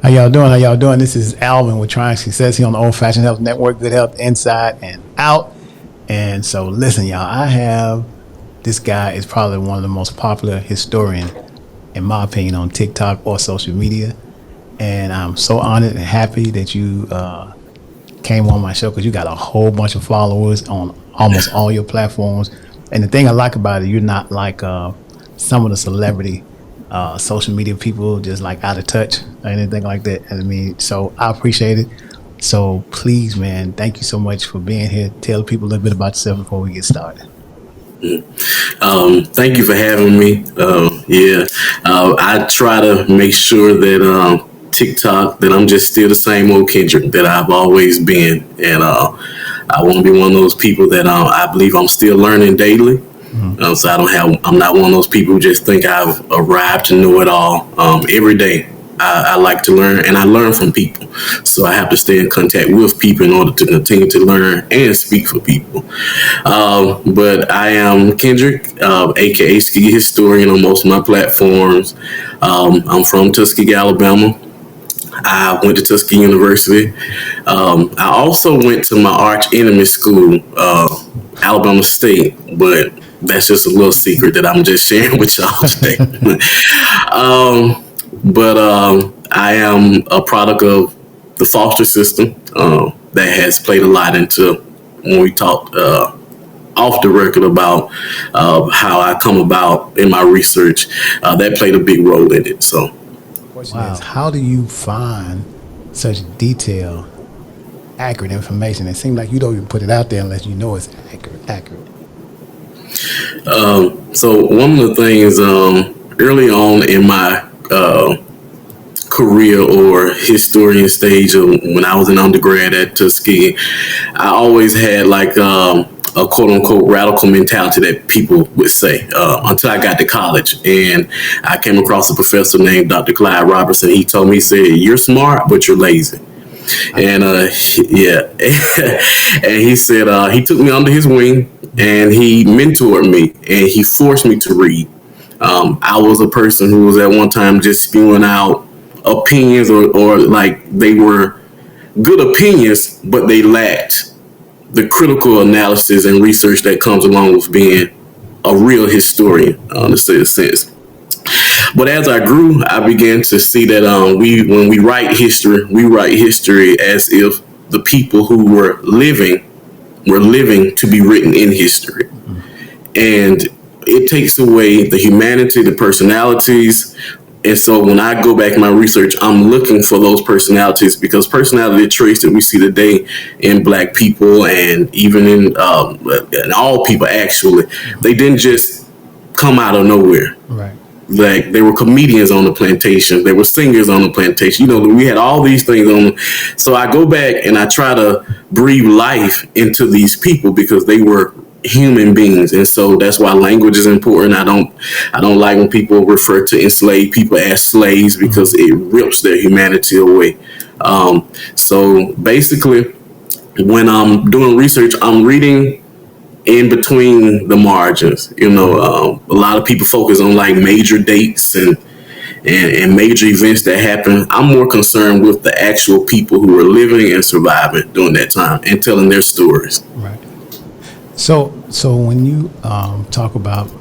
How y'all doing? How y'all doing? This is Alvin with Trying Success here on the Old Fashioned Health Network. Good health inside and out. And so, listen, y'all. I have this guy is probably one of the most popular historian, in my opinion, on TikTok or social media. And I'm so honored and happy that you came on my show because you got a whole bunch of followers on almost all your platforms. And the thing I like about it, you're not like some of the celebrity social media people just like out of touch or anything like that. I mean, so I appreciate it. So please, man, thank you so much for being here. Tell people a little bit about yourself before we get started. Thank you for having me. I try to make sure that TikTok, that I'm just still the same old Kendric that I've always been. And I want to be one of those people that I believe I'm still learning daily. So I'm not one of those people who just think I've arrived to know it all. Every day I like to learn, and I learn from people. So I have to stay in contact with people in order to continue to learn and speak for people. But I am Kindric, aka Skegee historian on most of my platforms. I'm from Tuskegee, Alabama. I went to Tuskegee University. I also went to my arch enemy school, Alabama State, but that's just a little secret that I'm just sharing with y'all today. I am a product of the foster system that has played a lot into when we talked off the record about how I come about in my research. That played a big role in it. So, Wow. How do you find such detailed, accurate information? It seems like you don't even put it out there unless you know it's accurate. So one of the things early on in my career or historian stage of when I was an undergrad at Tuskegee, I always had like a quote unquote radical mentality that people would say until I got to college. And I came across a professor named Dr. Clyde Robertson. He told me, he said, "You're smart, but you're lazy." And and he said he took me under his wing and he mentored me and he forced me to read. I was a person who was at one time just spewing out opinions or like they were good opinions, but they lacked the critical analysis and research that comes along with being a real historian, to say a sense. But as I grew, I began to see that when we write history as if the people who were living to be written in history. And it takes away the humanity, the personalities. And so when I go back in my research, I'm looking for those personalities because personality traits that we see today in Black people and even in all people, actually, they didn't just come out of nowhere. Right. Like they were comedians on the plantation, they were singers on the plantation. You know, we had all these things on. So I go back and I try to breathe life into these people because they were human beings, and so that's why language is important. I don't like when people refer to enslaved people as slaves because it rips their humanity away. So basically, when I'm doing research, I'm reading in between the margins. You know, a lot of people focus on like major dates and major events that happen. I'm more concerned with the actual people who were living and surviving during that time and telling their stories. Right. So when you talk about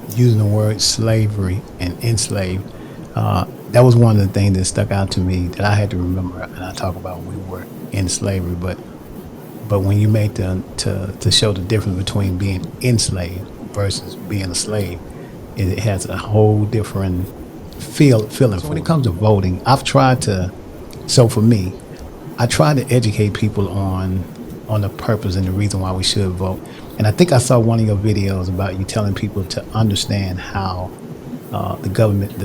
using the word slavery and enslaved, that was one of the things that stuck out to me that I had to remember. And I talk about we were in slavery, but when you make to show the difference between being enslaved versus being a slave, it has a whole different feeling. So when it comes to voting, for me, I try to educate people on the purpose and the reason why we should vote. And I think I saw one of your videos about you telling people to understand how the government,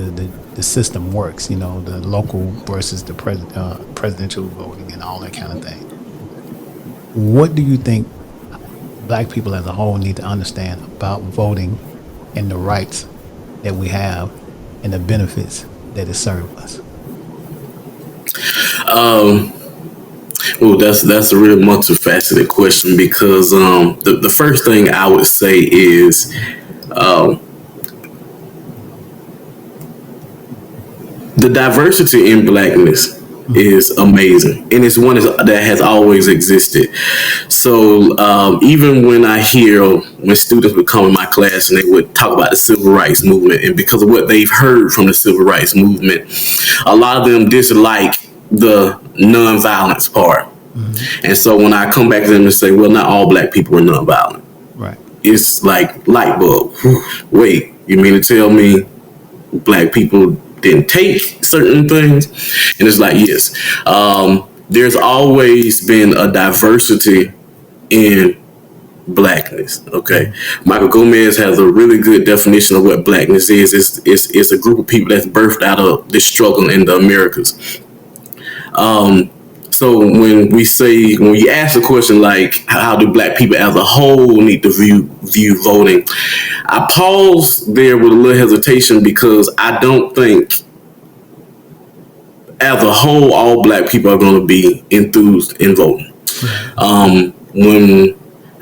the system works, you know, the local versus the presidential voting and all that kind of thing. What do you think Black people as a whole need to understand about voting and the rights that we have and the benefits that it serves us? Well, that's a really multifaceted question because the first thing I would say is the diversity in Blackness is amazing, and it's one that has always existed. So even when I hear when students would come in my class and they would talk about the civil rights movement, and because of what they've heard from the civil rights movement, a lot of them dislike the nonviolence part. And so when I come back to them and say, well, not all black people are nonviolent, Right. it's like light bulb. Wait, you mean to tell me black people didn't take certain things? And it's like, yes. There's always been a diversity in blackness. Okay. Michael Gomez has a really good definition of what blackness is. It's a group of people that's birthed out of this struggle in the Americas. So when you ask the question like, how do black people as a whole need to view voting, I pause there with a little hesitation, because I don't think as a whole all black people are going to be enthused in voting. When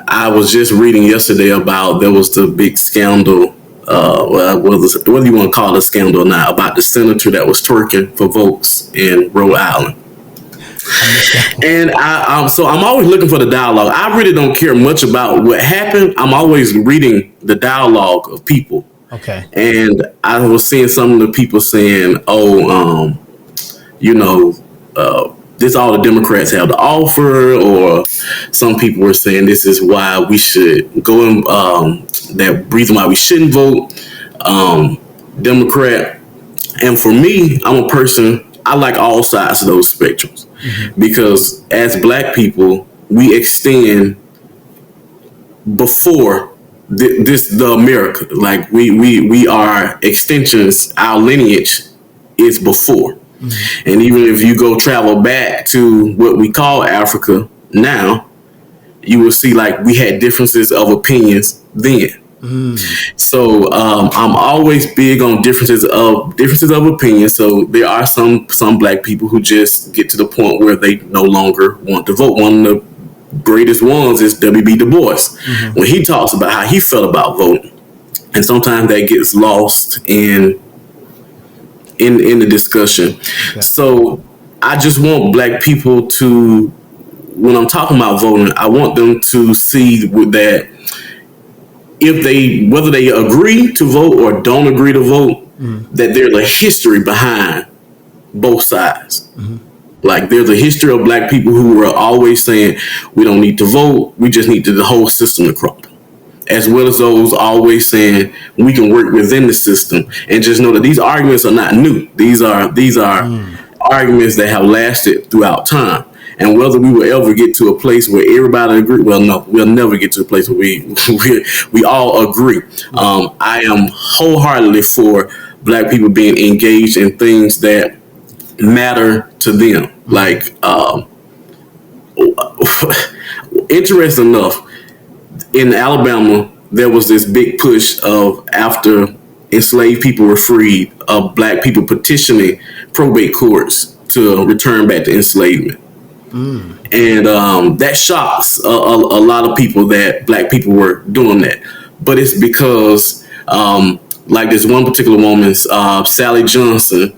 I was just reading yesterday about, there was the big scandal, whether you want to call it a scandal or not, about the senator that was twerking for votes in Rhode Island. And so I'm always looking for the dialogue. I really don't care much about what happened. I'm always reading the dialogue of people. Okay. And I was seeing some of the people saying, this all the Democrats have to offer, or some people were saying this is why we should go in, that reason why we shouldn't vote Democrat. And for me, I'm a person, I like all sides of those spectrums, because as black people, we extend before the America. Like we are extensions, our lineage is before. And even if you go travel back to what we call Africa now, you will see like we had differences of opinions then. So I'm always big on differences of opinion. So there are some black people who just get to the point where they no longer want to vote. One of the greatest ones is W.B. Du Bois, when he talks about how he felt about voting, and sometimes that gets lost in the discussion. Okay. So I just want black people to, when I'm talking about voting, I want them to see with that, whether they agree to vote or don't agree to vote, that there's a history behind both sides. Like there's a history of black people who were always saying we don't need to vote, we just need the whole system to crumble, as well as those always saying we can work within the system. And just know that these arguments are not new. These are arguments that have lasted throughout time. And whether we will ever get to a place where everybody agree, well, no, we'll never get to a place where we all agree. I am wholeheartedly for black people being engaged in things that matter to them. Like, interesting enough, in Alabama, there was this big push of, after enslaved people were freed, of black people petitioning probate courts to return back to enslavement. And that shocks a lot of people that black people were doing that. But it's because, like this one particular woman, Sally Johnson,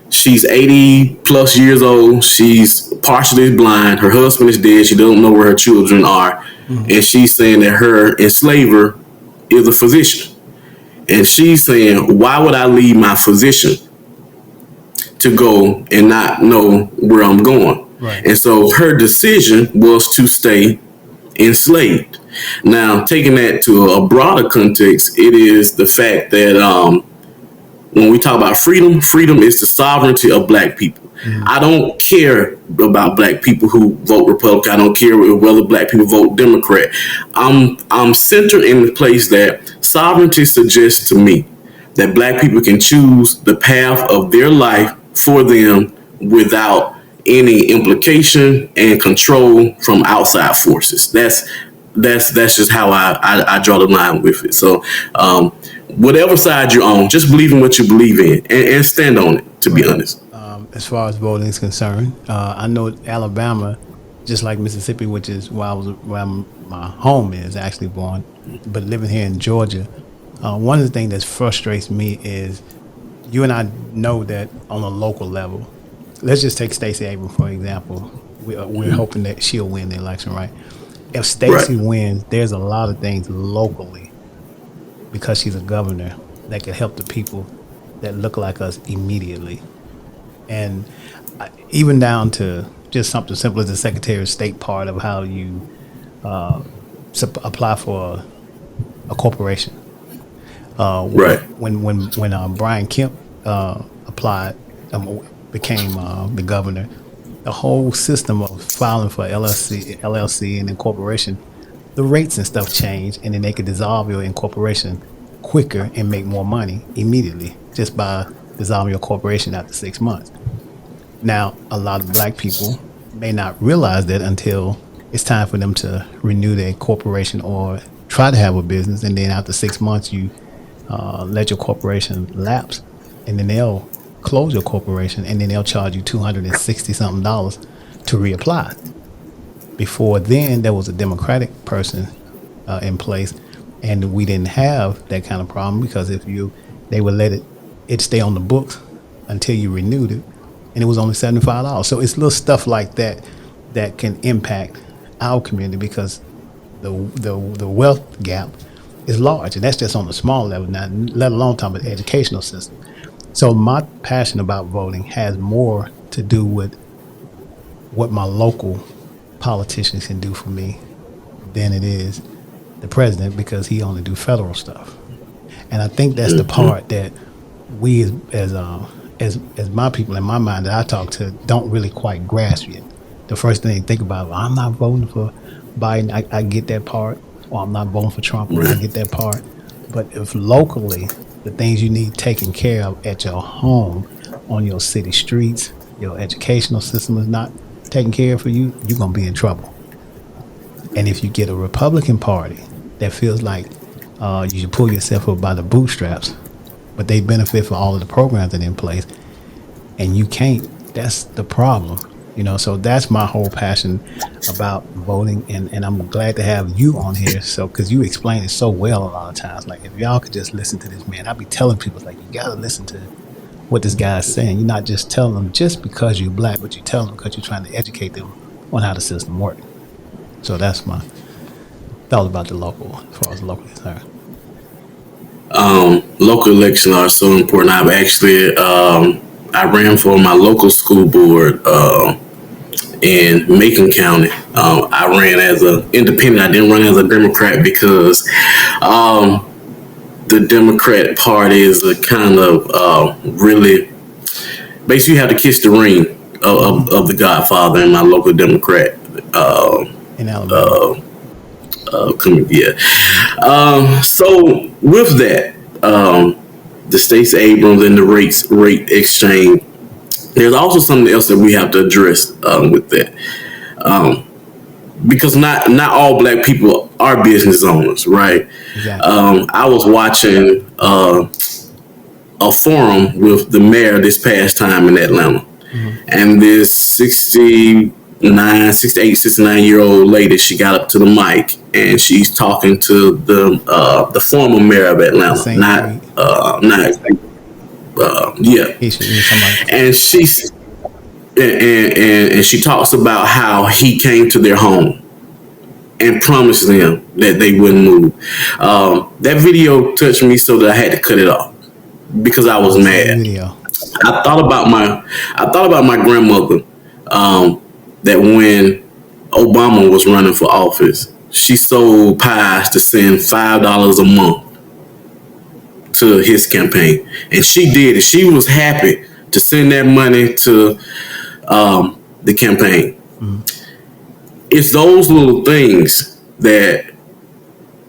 she's 80 plus years old. She's partially blind. Her husband is dead. She doesn't know where her children are. And she's saying that her enslaver is a physician. And she's saying, why would I leave my physician to go and not know where I'm going? Right. And so her decision was to stay enslaved. Now, taking that to a broader context, it is the fact that when we talk about freedom, freedom is the sovereignty of black people. I don't care about black people who vote Republican. I don't care whether black people vote Democrat. I'm centered in the place that sovereignty suggests to me that black people can choose the path of their life for them without any implication and control from outside forces. That's just how I draw the line with it. So whatever side you're on, just believe in what you believe in and stand on it, to be honest. As far as voting is concerned, I know Alabama, just like Mississippi, which is where my home is actually born, but living here in Georgia, one of the things that frustrates me is you and I know that on a local level, let's just take Stacey Abrams for example. We're hoping that she'll win the election, right? If Stacey Right. wins, there's a lot of things locally because she's a governor that could help the people that look like us immediately. And even down to just something simple as the Secretary of State part of how you apply for a corporation. Right. When Brian Kemp applied, became the governor, the whole system of filing for LLC and incorporation, the rates and stuff changed, and then they could dissolve your incorporation quicker and make more money immediately just by dissolving your corporation after 6 months. Now, a lot of black people may not realize that until it's time for them to renew their corporation or try to have a business, and then after 6 months, you let your corporation lapse, and then they'll close your corporation, and then they'll charge you $260 something to reapply. Before then, there was a Democratic person in place, and we didn't have that kind of problem because they would let it stay on the books until you renewed it, and it was only $75. So it's little stuff like that that can impact our community because the wealth gap is large, and that's just on the small level, now let alone talking about the educational system. So my passion about voting has more to do with what my local politicians can do for me than it is the president, because he only do federal stuff. And I think that's the part that we as my people in my mind that I talk to don't really quite grasp yet. The first thing they think about, well, I'm not voting for Biden, I get that part, or I'm not voting for Trump, I get that part. But if locally, the things you need taken care of at your home, on your city streets, your educational system is not taken care of for you, you're going to be in trouble. And if you get a Republican Party that feels like you should pull yourself up by the bootstraps, but they benefit from all of the programs that are in place, and you can't, that's the problem. So that's my whole passion about voting, and I'm glad to have you on here. So, because you explain it so well a lot of times. Like, if y'all could just listen to this man, I'd be telling people, like, you gotta listen to what this guy is saying. You're not just telling them just because you're black, but you tell them because you're trying to educate them on how the system works. So that's my thought about the local, as far as local is concerned. Local elections are so important. I've actually I ran for my local school board in Macon County. I ran as an independent. I didn't run as a Democrat because the Democrat Party is a kind of really, basically you have to kiss the ring of the Godfather in my local Democrat. In Alabama. So with that, the Stacey Abrams and the rate exchange, there's also something else that we have to address with that, because not all black people are business owners, right? Exactly. I was watching a forum with the mayor this past time in Atlanta, and this 69-year-old lady, she got up to the mic and she's talking to the former mayor of Atlanta, and she talks about how he came to their home and promised them that they wouldn't move. That video touched me so that I had to cut it off because I was mad. I thought about my grandmother. That when Obama was running for office, she sold pies to send $5 a month to his campaign, and she did it. She was happy to send that money to the campaign. It's those little things that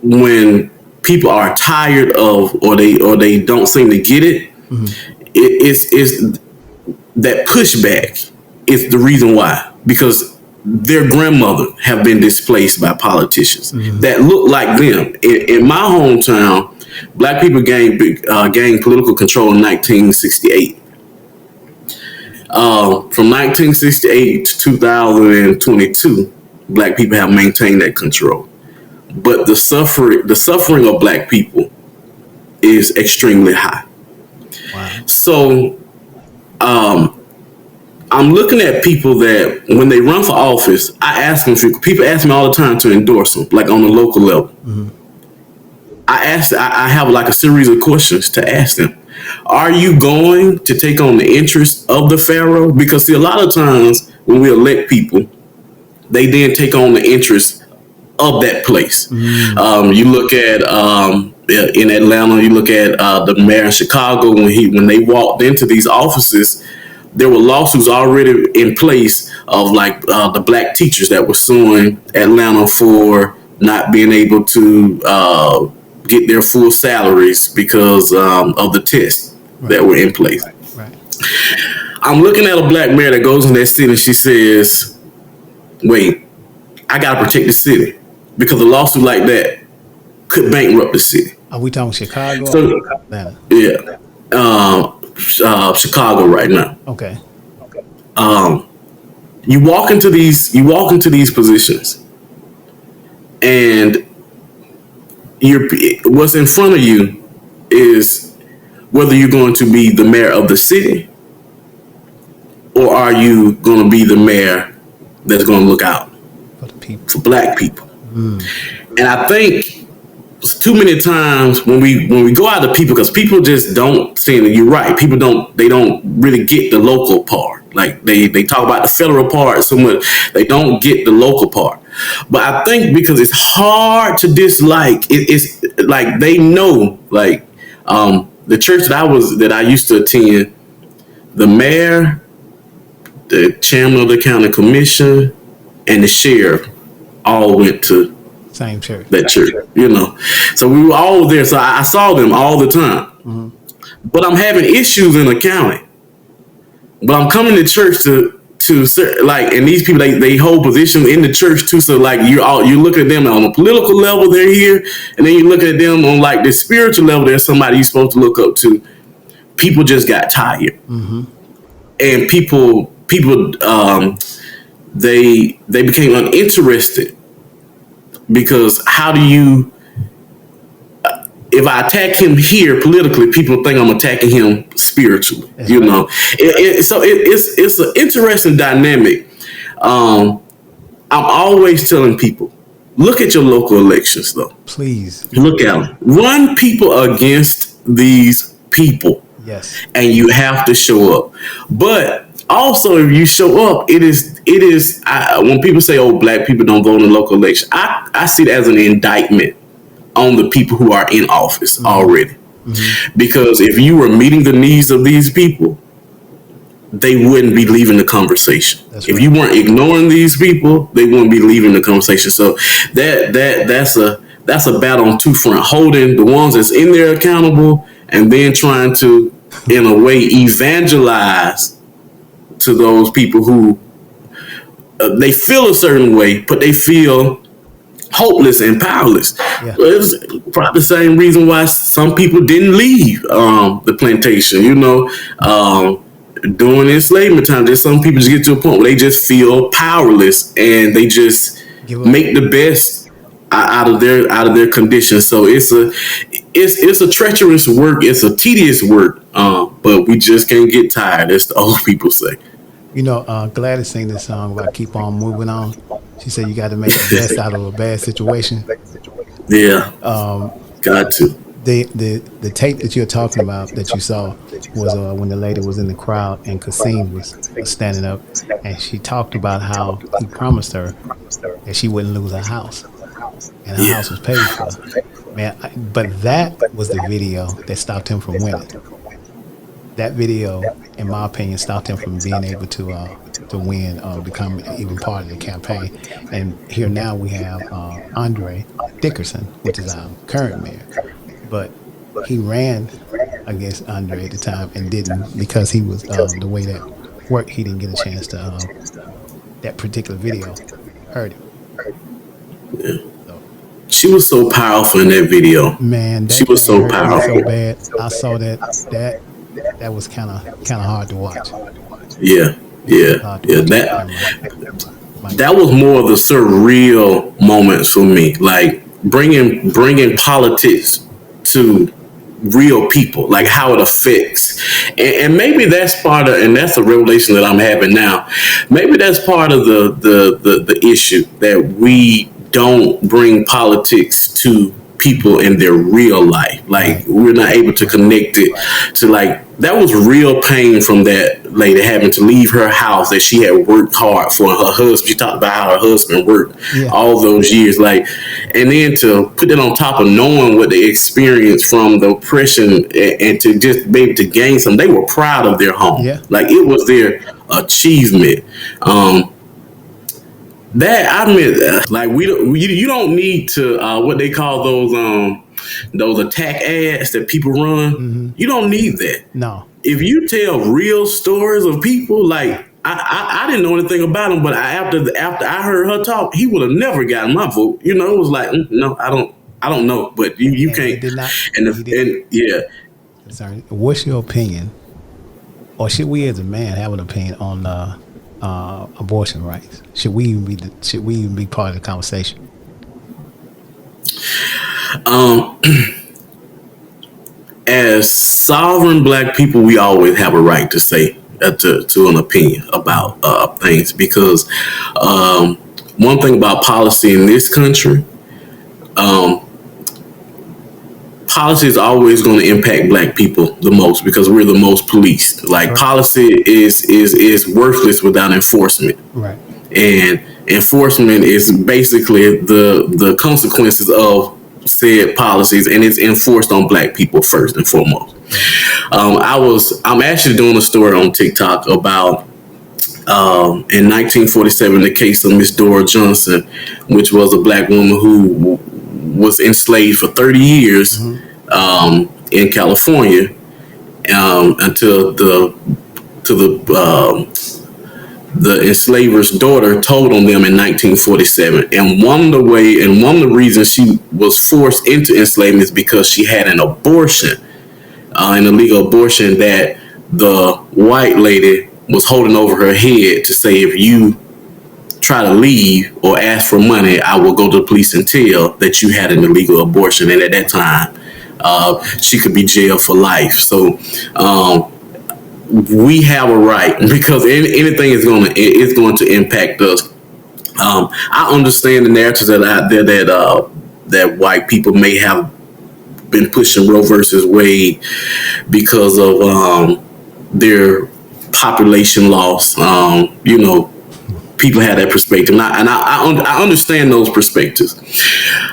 when people are tired of, or they don't seem to get it, it's that pushback is the reason why. Because their grandmother have been displaced by politicians that look like them. In my hometown, black people gained political control in 1968. From 1968 to 2022, black people have maintained that control. But the suffering of black people is extremely high. Wow. So, I'm looking at people that when they run for office, I ask them. People ask me all the time to endorse them, like on the local level. Mm-hmm. I have like a series of questions to ask them. Are you going to take on the interest of the pharaoh? Because see, a lot of times when we elect people, they then take on the interest of that place. Mm. You look at in Atlanta, you look at the mayor in Chicago when they walked into these offices, there were lawsuits already in place of like the black teachers that were suing Atlanta for not being able to get their full salaries because of the tests that were in place. Right. I'm looking at a black mayor that goes in that city and she says, wait, I got to protect the city because a lawsuit like that could bankrupt the city. Are we talking Chicago or Atlanta? Yeah. Chicago right now. Okay. You walk into these positions and what's in front of you is whether you're going to be the mayor of the city or are you going to be the mayor that's going to look out for black people. Mm. And I think too many times when we go out to people, because people just don't see it. You're right. People don't really get the local part. Like they talk about the federal part so much, they don't get the local part. But I think because it's hard to dislike, it's like they know, like the church that I used to attend, the mayor, the chairman of the county commission, and the sheriff all went to same church. That church, you know. So we were all there. So I saw them all the time. Mm-hmm. But I'm having issues in the county. But I'm coming to church to like, and these people they hold positions in the church too. So like you look at them on a political level, they're here, and then you look at them on like the spiritual level, there's somebody you're supposed to look up to. People just got tired, mm-hmm. and people they became uninterested. Because how do you, if I attack him here politically, people think I'm attacking him spiritually, you know. So it's an interesting dynamic. I'm always telling people, look at your local elections, though. Please. Look at them. Run people against these people. Yes. And you have to show up. But also, if you show up, it is. When people say, "Oh, black people don't vote in the local election," I see it as an indictment on the people who are in office mm-hmm. already. Mm-hmm. Because if you were meeting the needs of these people, they wouldn't be leaving the conversation. That's if right. you weren't ignoring these people, they wouldn't be leaving the conversation. So that's a battle on two fronts: holding the ones that's in there accountable, and then trying to, in a way, evangelize to those people who they feel a certain way, but they feel hopeless and powerless. Yeah. It's probably the same reason why some people didn't leave the plantation, you know, during enslavement time. There's some people just get to a point where they just feel powerless and they just make the best out of their conditions. So it's a treacherous work. It's a tedious work, but we just can't get tired, as the old people say. You know, Gladys sang this song about keep on moving on. She said you got to make the best out of a bad situation. Yeah, got to. The tape that you're talking about that you saw was when the lady was in the crowd and Kasim was standing up, and she talked about how he promised her that she wouldn't lose her house, and her house was paid for. Man, but that was the video that stopped him from winning. That video, in my opinion, stopped him from being able to win or become even part of the campaign. And here now we have Andre Dickerson, which is our current mayor. But he ran against Andre at the time and didn't, because he was the way that worked. He didn't get a chance to. That particular video hurt him. Yeah. She was so powerful in that video. Man, she was so powerful. So bad. I saw that. That was kind of hard to watch. Yeah. That was more of the surreal moments for me, like bringing politics to real people, like how it affects. And maybe that's part of, and that's the revelation that I'm having now. Maybe that's part of the issue, that we don't bring politics to people in their real life. Like, we're not able to connect it to, like, that was real pain from that lady having to leave her house that she had worked hard for. Her husband, she talked about how her husband worked all those years, like, and then to put that on top of knowing what they experienced from the oppression, and to just be able to gain some. They were proud of their home, like it was their achievement. That, I mean, like, you don't need to what they call those attack ads that people run. You don't need that. No. If you tell real stories of people, like, I didn't know anything about him, but after I heard her talk, he would have never gotten my vote. You know, it was like, no, I don't know, but you can't. Did not, and yeah. Sorry. What's your opinion, or should we as a man have an opinion on abortion rights? Should we even be part of the conversation? As sovereign Black people, we always have a right to say to an opinion about things, because one thing about policy in this country, policy is always going to impact Black people the most, because we're the most policed. Like, policy is worthless without enforcement. Right. And enforcement is basically the consequences of said policies, and it's enforced on Black people first and foremost. I'm actually doing a story on TikTok about in 1947 the case of Miss Dora Johnson, which was a Black woman who was enslaved for 30 years in California, until the enslaver's daughter told on them in 1947. And one of the reasons she was forced into enslavement is because she had an abortion, an illegal abortion, that the white lady was holding over her head to say, if you try to leave or ask for money, I will go to the police and tell that you had an illegal abortion. And at that time, she could be jailed for life. So we have a right, because anything is going to impact us. I understand the narratives that are out there that white people may have been pushing Roe versus Wade because of their population loss. You know, people have that perspective, and I understand those perspectives.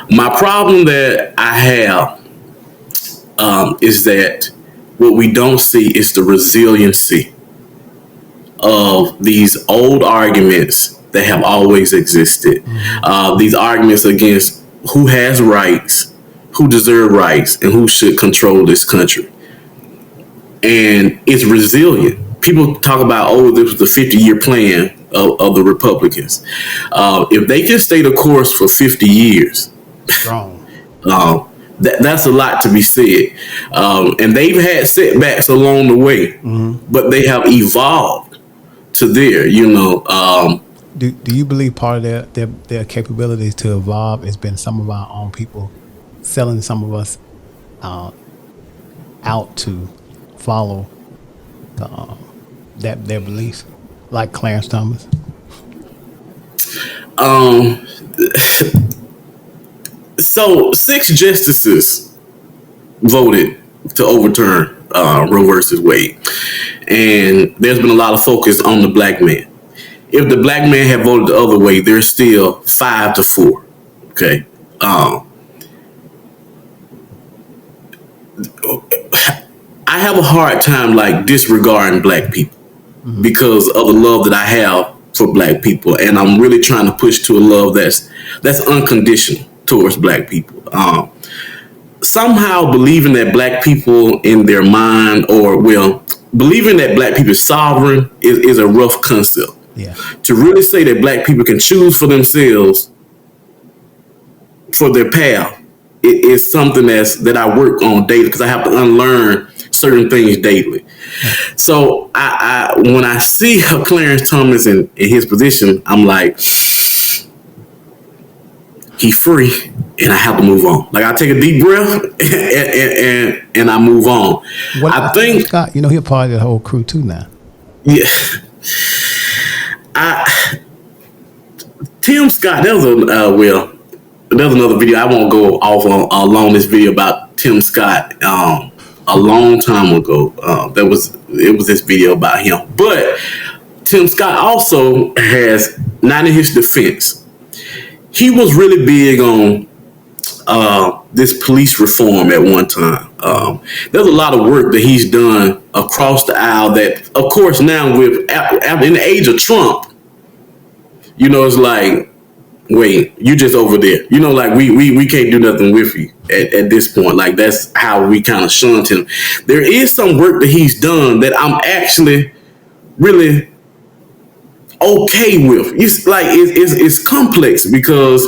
My problem that I have is that what we don't see is the resiliency of these old arguments that have always existed. These arguments against who has rights, who deserve rights, and who should control this country. And it's resilient. People talk about, this was the 50-year plan of the Republicans. If they can stay the course for 50 years, that's a lot to be said. And they've had setbacks along the way, but they have evolved to there, Do you believe part of their capabilities to evolve has been some of our own people selling some of us out to follow their beliefs, like Clarence Thomas? So 6 justices voted to overturn Roe versus Wade, and there's been a lot of focus on the Black man. If the Black man had voted the other way, there's still 5-4. Okay. I have a hard time disregarding Black people because of the love that I have for Black people, and I'm really trying to push to a love that's unconditional towards Black people. Somehow believing that Black people in their mind, believing that Black people are sovereign is a rough concept. Yeah. To really say that Black people can choose for themselves for their path, it is something that I work on daily, because I have to unlearn certain things daily. Yeah. So I when I see Clarence Thomas in his position, I'm like, he free. and I have to move on. Like I take a deep breath and I move on. What I about think Scott? You know, he's a part of the whole crew too now. yeah. Tim Scott, that was there's another video. I won't go off along this video about Tim Scott. A long time ago, it was this video about him. But Tim Scott also has, not in his defense, he was really big on this police reform at one time. There's a lot of work that he's done across the aisle that, of course, now in the age of Trump, it's like, wait, you just over there. Like we can't do nothing with you at this point. Like that's how we kind of shunned him. There is some work that he's done that I'm actually really okay with. It's like it's complex because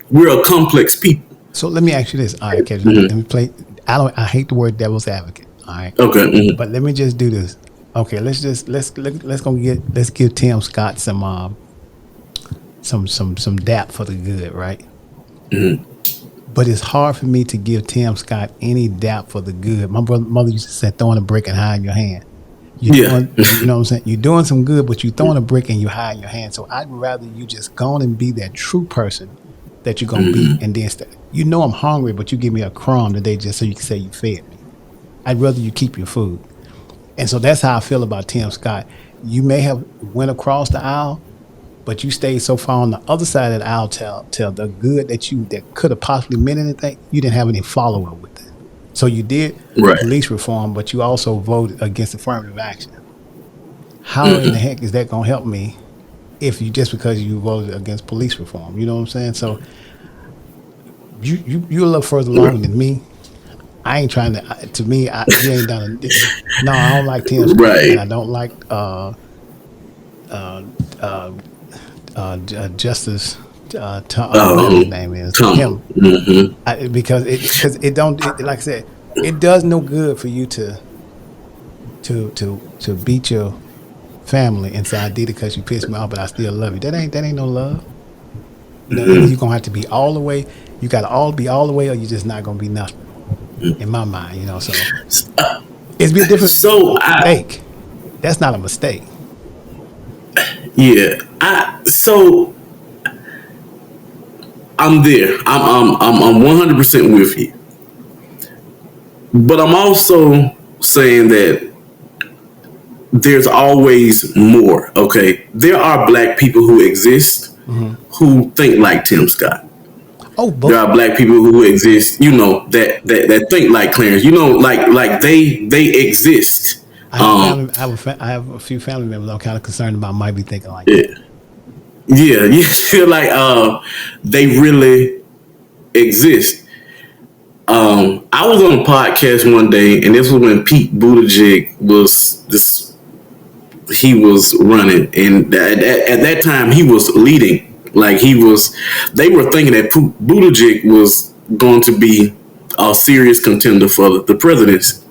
we're a complex people. So let me ask you this. All right, Kendric, let me play. I hate the word devil's advocate. All right. Okay. Mm-hmm. But let me just do this. Okay, let's give Tim Scott some dap for the good, right? Mm-hmm. But it's hard for me to give Tim Scott any dap for the good. My mother used to say, throwing a brick and hiding your hand. You know what I'm saying? You're doing some good, but you're throwing a brick and you hide your hand. So I'd rather you just go on and be that true person that you're going to be. And then I'm hungry, but you give me a crumb today just so you can say you fed me. I'd rather you keep your food. And so that's how I feel about Tim Scott. You may have went across the aisle, but you stayed so far on the other side of the aisle till the good that could have possibly meant anything, you didn't have any follow-up with it. So you did police reform, but you also voted against affirmative action. How in the heck is that going to help me just because you voted against police reform? You know what I'm saying? So you're a little further along than me. I ain't trying to me, you ain't done no, I don't like Tim Scott, and I don't like Justice whatever his name is, him. Mm-hmm. Because it don't, like I said, it does no good for you to beat your family inside did it because you pissed me off, but I still love you. That ain't no love. You're gonna have to be all the way. You gotta all be all the way, or you're just not gonna be nothing. In my mind, so it's be a different mistake. That's not a mistake. Yeah, I'm there. I'm 100% with you, but I'm also saying that there's always more. Okay, there are black people who exist who think like Tim Scott. There are black people who exist, that think like Clarence. Like they exist. I have a few family members I'm kind of concerned about might be thinking like that. Yeah, you feel like they really exist. I was on a podcast one day, and this was when Pete Buttigieg he was running, and at that time he was leading. Like they were thinking that Buttigieg was going to be a serious contender for the presidency.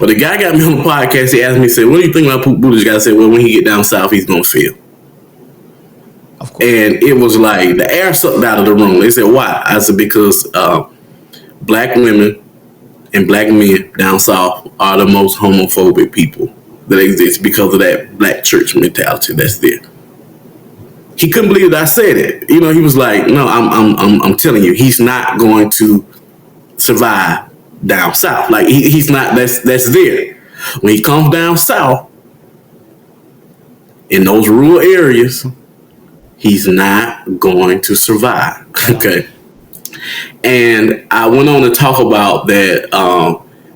But the guy got me on the podcast. He asked me, he said, "What do you think about Buttigieg?" I said, "Well, when he get down south, he's going to fail." Of course. And it was like the air sucked out of the room. They said, "Why?" I said, "Because black women and black men down south are the most homophobic people that exist because of that black church mentality that's there." He couldn't believe that I said it. He was like, "No, I'm telling you, he's not going to survive down south. Like he's not. That's there. When he comes down south in those rural areas, he's not going to survive." Okay. And I went on to talk about that.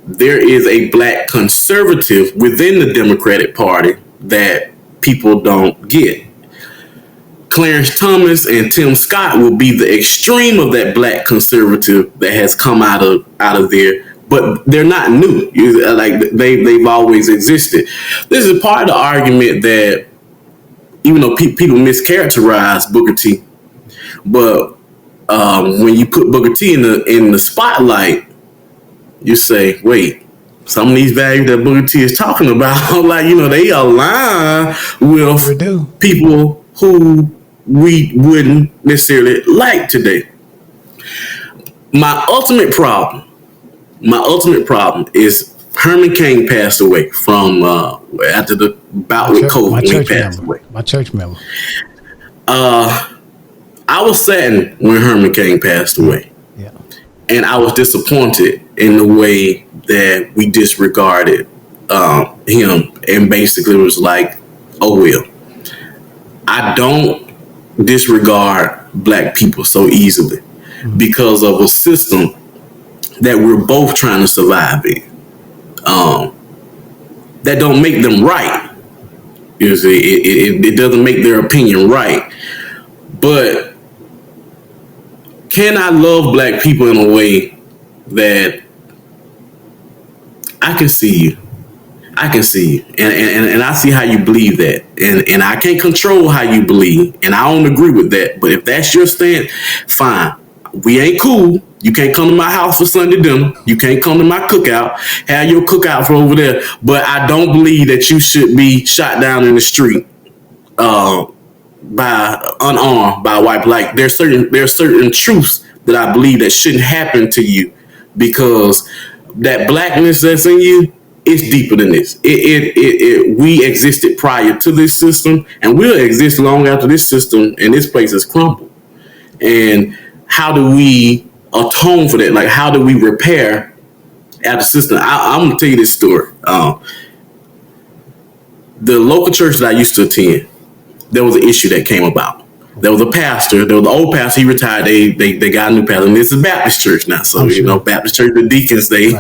There is a black conservative within the Democratic Party that people don't get. Clarence Thomas and Tim Scott will be the extreme of that black conservative that has come out of there, but they're not new. Like they've always existed. This is part of the argument that even though people mischaracterize Booker T, but when you put Booker T in the spotlight, you say, wait, some of these values that Booker T is talking about, they align with people who we wouldn't necessarily like today. My ultimate problem, is Herman Cain passed away from after the bout with COVID when he passed away. My church member. I was saddened when Herman Cain passed away. Yeah. And I was disappointed in the way that we disregarded him and basically was like, oh, well. I don't disregard black people so easily because of a system that we're both trying to survive in. That don't make them right. It doesn't make their opinion right. But can I love black people in a way that I can see you? I can see you, and I see how you believe that, and I can't control how you believe, and I don't agree with that. But if that's your stance, fine. We ain't cool. You can't come to my house for Sunday dinner. You can't come to my cookout. Have your cookout for over there. But I don't believe that you should be shot down in the street by unarmed by white. Like there's certain truths that I believe that shouldn't happen to you because that blackness that's in you. It's deeper than this. We existed prior to this system, and we'll exist long after this system and this place is crumbled. And how do we atone for that? Like, how do we repair our system? I'm gonna tell you this story. The local church that I used to attend, there was an issue that came about. There was a pastor. There was an old pastor. He retired. They got a new pastor. And this is a Baptist church now. So, Baptist church, the deacons, they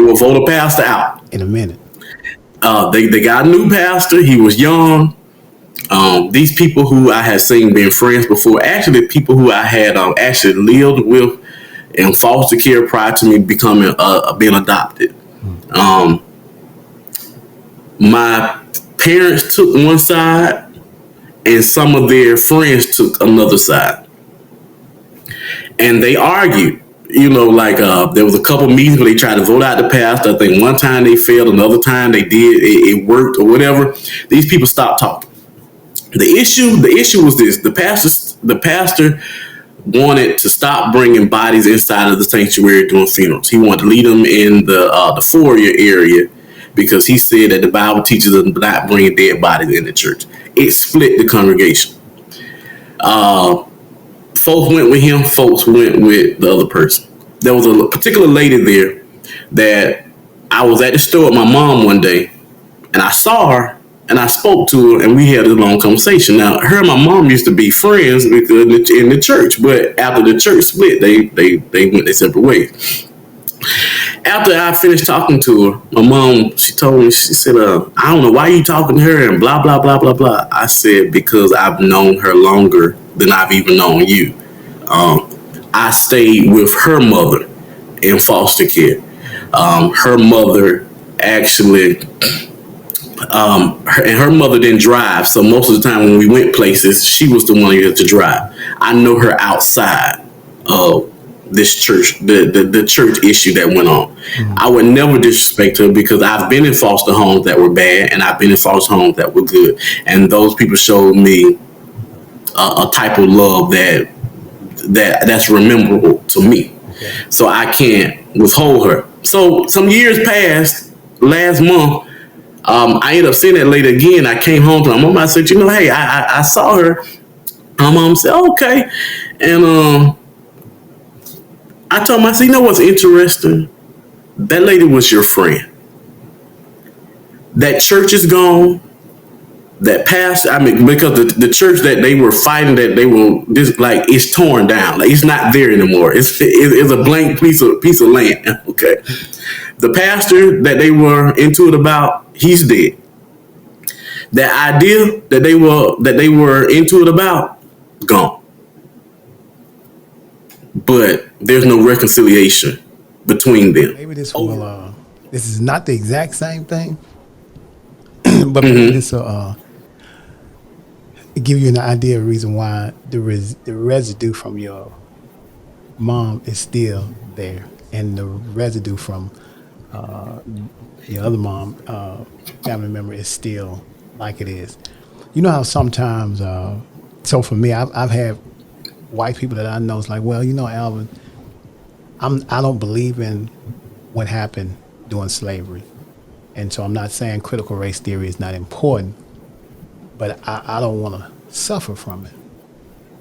will vote a pastor out. In a minute. They got a new pastor. He was young. These people who I had seen being friends before, actually people who I had actually lived with in foster care prior to me becoming being adopted. My parents took one side, and some of their friends took another side. And they argued, there was a couple meetings where they tried to vote out the pastor. I think one time they failed, another time they did, it worked or whatever. These people stopped talking. The issue was this: the pastor wanted to stop bringing bodies inside of the sanctuary during funerals. He wanted to leave them in the foyer area because he said that the Bible teaches us not bringing dead bodies in the church. It split the congregation. Folks went with him. Folks went with the other person. There was a particular lady there that I was at the store with my mom one day, and I saw her, and I spoke to her, and we had a long conversation. Now, her and my mom used to be friends in the church, but after the church split, they went their separate ways. After I finished talking to her, my mom, she told me, she said, I don't know why you talking to her and blah, blah, blah, blah, blah. I said, because I've known her longer than I've even known you. I stayed with her mother in foster care. Her mother actually, her mother didn't drive. So most of the time when we went places, she was the one who had to drive. I know her outside of this church, the church issue that went on. I would never disrespect her because I've been in foster homes that were bad and I've been in foster homes that were good. And those people showed me a type of love that's rememberable to me. Okay. So I can't withhold her. So some years passed. Last month, I ended up seeing that lady again. I came home to my mom. I said, hey, I saw her. My mom said, okay. And I told him, I said, what's interesting? That lady was your friend. That church is gone. That pastor, because the church that they were fighting, that they were it's torn down. Like it's not there anymore. It's a blank piece of land. Okay. The pastor that they were into it about, he's dead. That idea that they were into it about, gone. But there's no reconciliation between them. Maybe this is not the exact same thing, but maybe this will give you an idea of the reason why the residue from your mom is still there, and the residue from your other mom family member is still like it is. You know how sometimes, so for me, I've had white people that I know is like, well, Alvin, I don't believe in what happened during slavery, and so I'm not saying critical race theory is not important, but I don't want to suffer from it.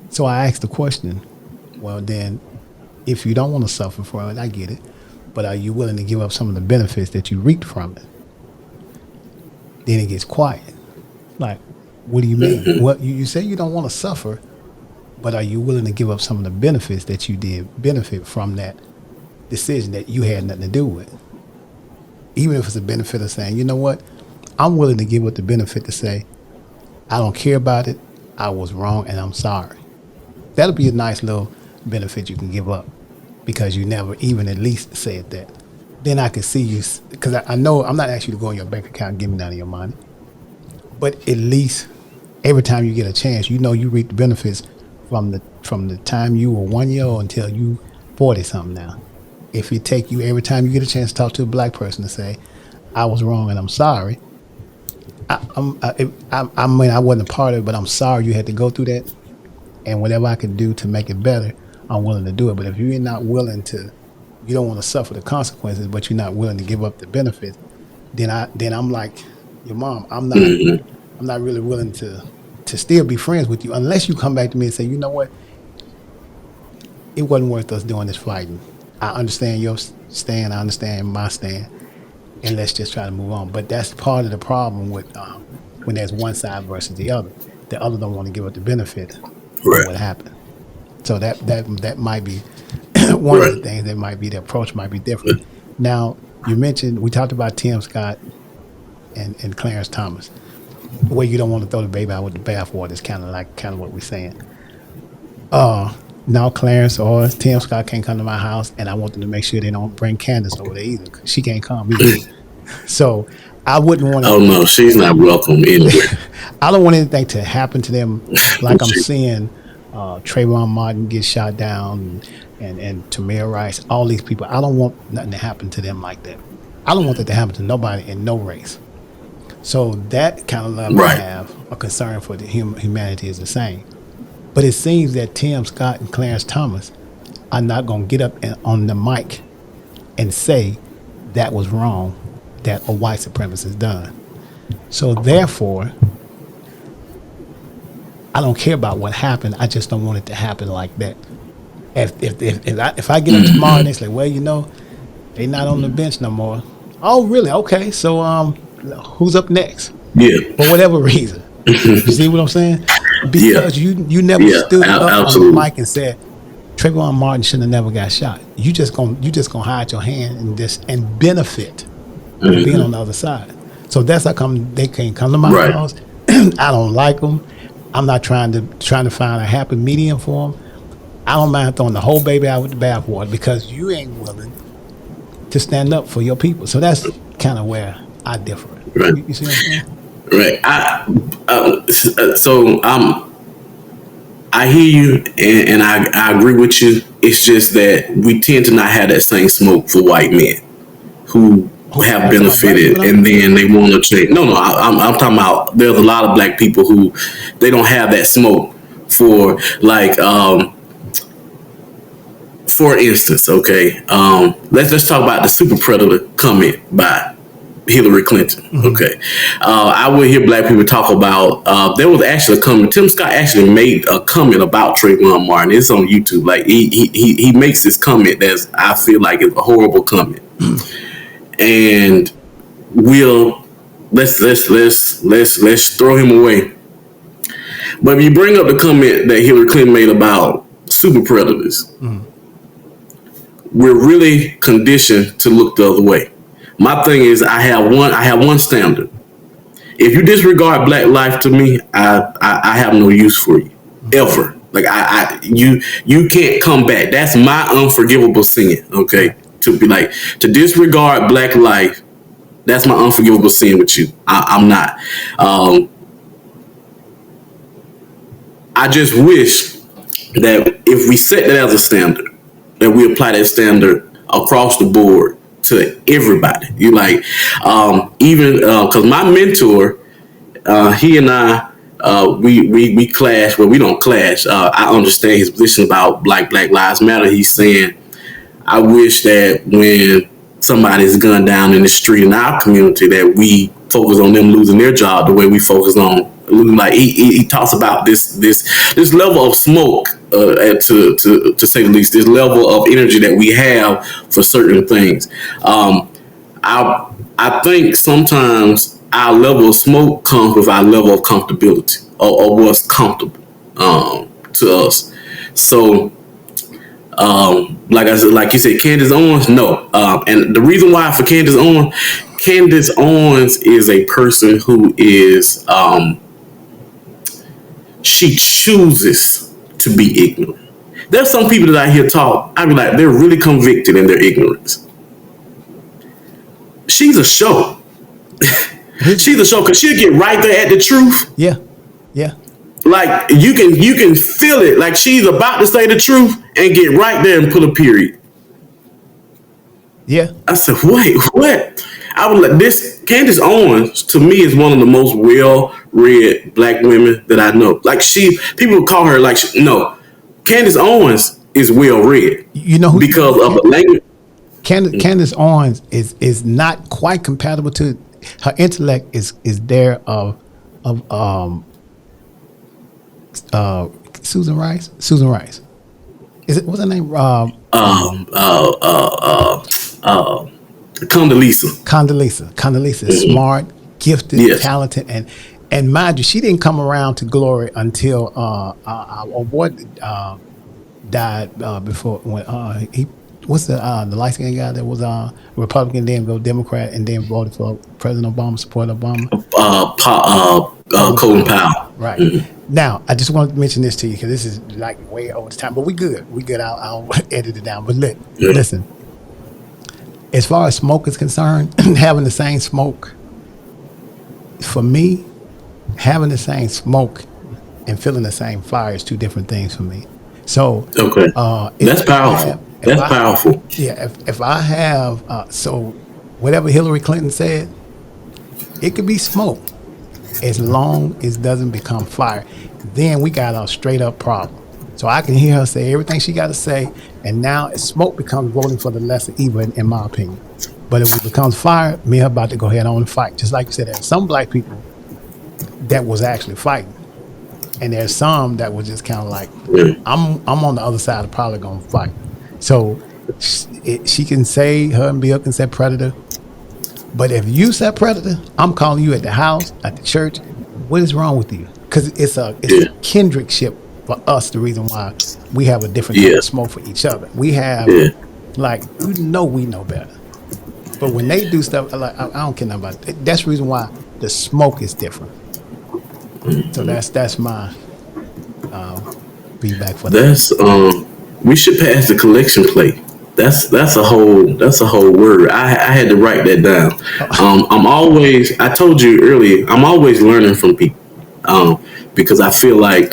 So I asked the question, well, then, if you don't want to suffer from it, I get it, but are you willing to give up some of the benefits that you reaped from it? Then it gets quiet. Like, what do you mean? Well, you say you don't want to suffer, but are you willing to give up some of the benefits that you did benefit from that decision that you had nothing to do with? Even if it's a benefit of saying, you know what, I'm willing to give up the benefit to say, I don't care about it, I was wrong, and I'm sorry. That'll be a nice little benefit you can give up because you never even at least said that. Then I can see you, because I know I'm not asking you to go in your bank account and give me none of your money, but at least every time you get a chance, you reap the benefits from the time you were 1 year old until you 40 something now. If it take you every time you get a chance to talk to a black person to say, I was wrong and I'm sorry. I mean, I wasn't a part of it, but I'm sorry you had to go through that. And whatever I can do to make it better, I'm willing to do it. But if you're not willing to, you don't want to suffer the consequences, but you're not willing to give up the benefits, then I'm like your mom. I'm not really willing to still be friends with you unless you come back to me and say, you know what, it wasn't worth us doing this fighting. I understand your stand, I understand my stand, and let's just try to move on. But that's part of the problem with when there's one side versus the other. The other don't want to give up the benefit of what happened. So that might be one of the things. That might be the approach might be different. Now you mentioned we talked about Tim Scott and Clarence Thomas. Where you don't want to throw the baby out with the bathwater is kind of what we're saying. Now Clarence or Tim Scott can't come to my house, and I want them to make sure they don't bring Candace over there either, because she can't come either. So I wouldn't want to. Oh no, she's not welcome anywhere. I don't want anything to happen to them like I'm seeing Trayvon Martin get shot down and Tamir Rice, all these people. I don't want nothing to happen to them like that. I don't want that to happen to nobody in no race. So that kind of love I have, a concern for the humanity is the same. But it seems that Tim Scott and Clarence Thomas are not going to get up on the mic and say that was wrong, that a white supremacist done. So therefore, I don't care about what happened. I just don't want it to happen like that. If I get up tomorrow and they say, well, they not on the bench no more. Oh, really? Okay. So who's up next? Yeah. For whatever reason. You see what I'm saying? Because you never stood up on the mic and said Trayvon Martin shouldn't have never got shot. You just gonna hide your hand and benefit from being on the other side. So that's how come they can't come to my house. I don't like them. I'm not trying to find a happy medium for them. I don't mind throwing the whole baby out with the bathwater because you ain't willing to stand up for your people. So that's kind of where I differ. Right. You see what I'm saying? Right. I hear you, and I agree with you. It's just that we tend to not have that same smoke for white men who have benefited, and then they want to change. No, I'm talking about there's a lot of black people who they don't have that smoke for, like, for instance, okay, let's talk about the super predator comment by Hillary Clinton. Okay. I would hear black people talk about, there was actually a comment. Tim Scott actually made a comment about Trayvon Martin. It's on YouTube. Like he makes this comment that I feel like is a horrible comment. And let's throw him away. But if you bring up the comment that Hillary Clinton made about super predators, we're really conditioned to look the other way. My thing is, I have one standard. If you disregard black life to me, I have no use for you ever. Like you can't come back. That's my unforgivable sin. Okay, to disregard black life. That's my unforgivable sin with you. I'm not. I just wish that if we set that as a standard, that we apply that standard across the board to everybody. You like, even because my mentor, he and I we clash. Well, we don't clash. I understand his position about Black Lives Matter. He's saying, I wish that when somebody's gunned down in the street in our community, that we focus on them losing their job the way we focus on losing. Like he talks about this level of smoke, to say the least, this level of energy that we have for certain things. I think sometimes our level of smoke comes with our level of comfortability, or what's comfortable to us. So, like I said, like you said, Candace Owens, no. And the reason why for Candace Owens is a person who is, she chooses to be ignorant. There's some people that I hear talk, I be like, they're really convicted in their ignorance. She's a show. She's a show, because she'll get right there at the truth. Yeah. Yeah. Like you can feel it. Like she's about to say the truth and get right there and put a period. Yeah. I said, wait, what? I was like, this Candace Owens to me is one of the most well-read black women that I know. Like people would call her like, no, Candace Owens is well-read. You know who, because of the language. Candace Owens is not quite compatible to her intellect. Is there of Susan Rice? Susan Rice. Is it, what's her name? Condoleezza is smart, gifted, yes, talented, and mind you, she didn't come around to glory until our boy died before when he what's the light skinned guy that was Republican, then go Democrat, and then voted for President Obama, supported Obama. Colin Powell. Right. Mm-hmm. Now, I just wanted to mention this to you because this is like way over the time, but we good. I'll edit it down. But listen, as far as smoke is concerned, having the same smoke, for me, having the same smoke and feeling the same fire is two different things for me. So, okay, that's powerful. That's powerful. Yeah, if I have, so whatever Hillary Clinton said, it could be smoke as long as it doesn't become fire. Then we got a straight up problem. So I can hear her say everything she got to say, and now smoke becomes voting for the lesser evil, in my opinion. But if it becomes fire, me and her about to go ahead on and fight. Just like you said, there's some black people that was actually fighting, and there's some that was just kind of like, I'm on the other side of probably going to fight. So she can say, her and Bill can say predator. But if you said predator, I'm calling you at the house, at the church. What is wrong with you? Because it's a Kindric-ship for us, the reason why we have a different kind of smoke for each other. We have, like, we know better. But when they do stuff, like, I don't care nothing about it. That's the reason why the smoke is different. So that's my feedback for that. We should pass the collection plate. That's a whole word. I had to write that down. I told you earlier, I'm always learning from people, because I feel like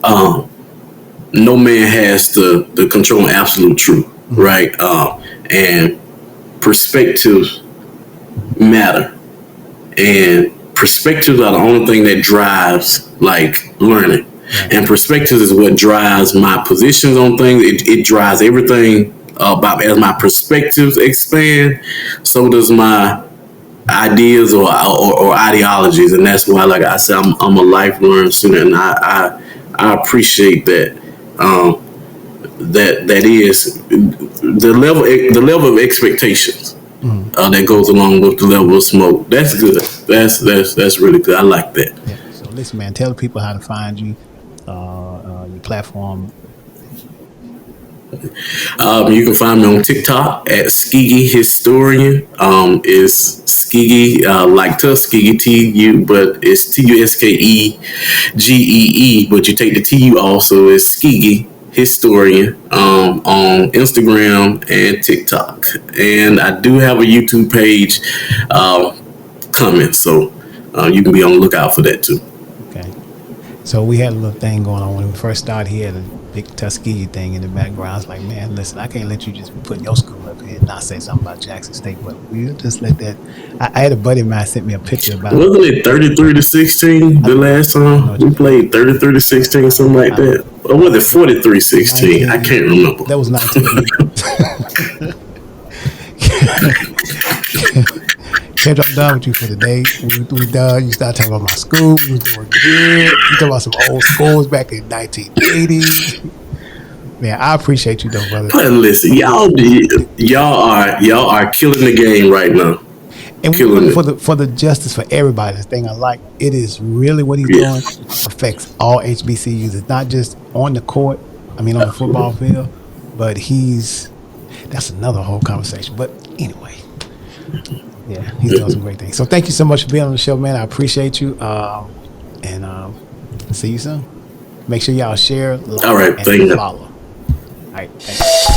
no man has the control and absolute truth, right? And perspectives matter, and perspectives are the only thing that drives like learning. And perspectives is what drives my positions on things. It drives everything about as my perspectives expand. So does my ideas or ideologies, and that's why, like I said, I'm a lifelong student, and I appreciate that. That is the level of expectations that goes along with the level of smoke. That's good. That's really good. I like that. Yeah. So listen, man, tell the people how to find you. Your platform. You can find me on TikTok at Skegee Historian. Is Skegee like Tuskegee TU, but it's TUSKEGEE. But you take the TU also. It's Skegee Historian on Instagram and TikTok, and I do have a YouTube page coming, so you can be on the lookout for that too. So we had a little thing going on when we first started here. big Tuskegee thing in the background. I was like, man, listen, I can't let you just put your school up here and not say something about Jackson State, but we'll just let that. I had a buddy of mine sent me a picture about. Wasn't it 33-16 the last time we played? 33-16, something like that. Or was it 43-16? I can't remember. That was 1980. Kendric, I'm done with you for the day. We done. You start talking about my school. We was doing good. You talking about some old schools back in 1980. Man, I appreciate you though, brother. But listen, y'all are killing the game right now. And for the justice for everybody, the thing I like, it is really what he's doing affects all HBCUs. It's not just on the court, on the football field, but that's another whole conversation. But anyway, yeah, he's doing some great things. So thank you so much for being on the show, man. I appreciate you. And see you soon. Make sure y'all share, like, and follow. All right, thanks.